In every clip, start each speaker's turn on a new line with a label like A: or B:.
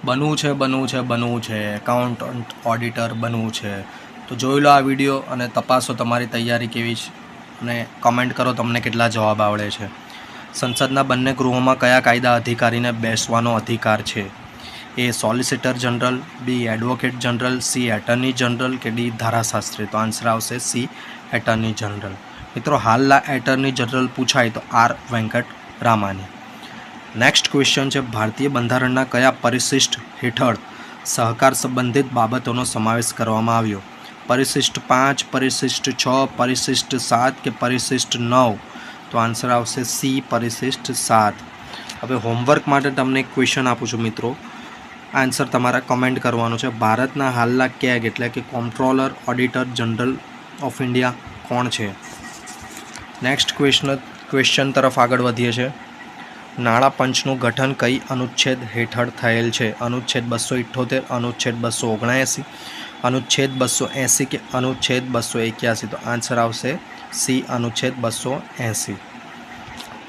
A: બનવું છે accountant auditor બનવું છે. તો જોઈ લો આ વિડીયો અને તપાસો તમારી તૈયારી કેવી છે અને કમેન્ટ કરો તમને કેટલા જવાબ આવડે છે. સંસદના બંને ગૃહોમાં કયા કાયદા અધિકારીને બેસવાનો અધિકાર છે? A solicitor general, B advocate general, C attorney general કે ડી ધારાશાસ્ત્રી. તો આન્સર આવશે સી એટર્ની જનરલ. મિત્રો હાલના એટર્ની જનરલ પૂછાય તો આર વેંકટ રામાની. નેક્સ્ટ ક્વેશ્ચન છે, ભારતીય બંધારણના કયા પરિશિષ્ટ હેઠળ સહકાર સંબંધિત બાબતોનો સમાવેશ કરવામાં આવ્યો? પરિશિષ્ટ 5, પરિશિષ્ટ 6, પરિશિષ્ટ 7 કે પરિશિષ્ટ 9? તો આન્સર આવશે સી પરિશિષ્ટ 7. હવે હોમવર્ક માટે તમને એક ક્વેશ્ચન આપું છું મિત્રો, આન્સર તમારા કમેન્ટ કરવાનો છે. ભારતના હાલના કેગ એટલે કે કોમ્પ્ટ્રોલર ઓડિટર જનરલ ઓફ ઇન્ડિયા કોણ છે? નેક્સ્ટ ક્વેશ્ચન તરફ આગળ વધીએ છીએ. નાણાં પંચનું ગઠન કઈ અનુચ્છેદ હેઠળ થયેલ છે? અનુચ્છેદ 278, અનુચ્છેદ 279, અનુચ્છેદ 280 કે અનુચ્છેદ 281? તો આન્સર આવશે સી અનુચ્છેદ 280.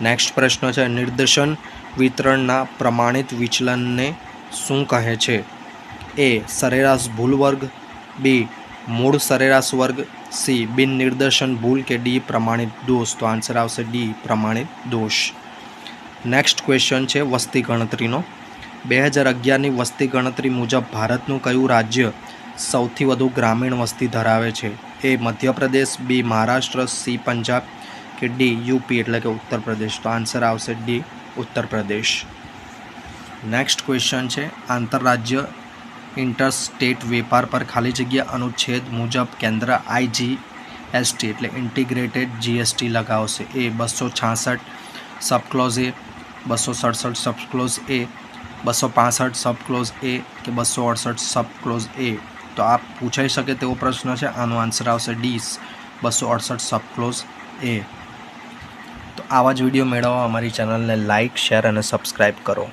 A: નેક્સ્ટ પ્રશ્ન છે, નિર્દેશન વિતરણના પ્રમાણિત વિચલનને શું કહે છે? એ સરેરાશ ભૂલ વર્ગ, બી મૂળ સરેરાશ વર્ગ, સી બિન નિર્દેશન ભૂલ કે ડી પ્રમાણિત દોષ? તો આન્સર આવશે ડી પ્રમાણિત દોષ. નેક્સ્ટ ક્વેશ્ચન છે વસ્તી ગણતરીનો. 2011ની વસ્તી ગણતરી મુજબ ભારતનું કયું રાજ્ય સૌથી વધુ ગ્રામીણ વસ્તી ધરાવે છે? એ મધ્યપ્રદેશ, બી મહારાષ્ટ્ર, સી પંજાબ કે ડી યુપી એટલે કે ઉત્તર પ્રદેશ? તો આન્સર આવશે D Uttar Pradesh. Next question છે, આંતરરાજ્ય ઇન્ટરસ્ટેટ વેપાર પર ખાલી જગ્યા અનુચ્છેદ મુજબ કેન્દ્ર IGST એટલે ઇન્ટિગ્રેટેડ GST લગાવશે? એ 266 સબક્લોઝ એ, 267 સબક્લોઝ એ, 265 સબક્લોઝ એ કે 268 સબક્લોઝ એ? તો આ પૂછાઈ શકે તેવો પ્રશ્ન છે. આનો આન્સર આવશે ડી 268 સબક્લોઝ એ. તો આવા જ વિડીયો મેળવવા અમારી ચેનલને લાઇક, શેર અને સબસ્ક્રાઈબ કરો.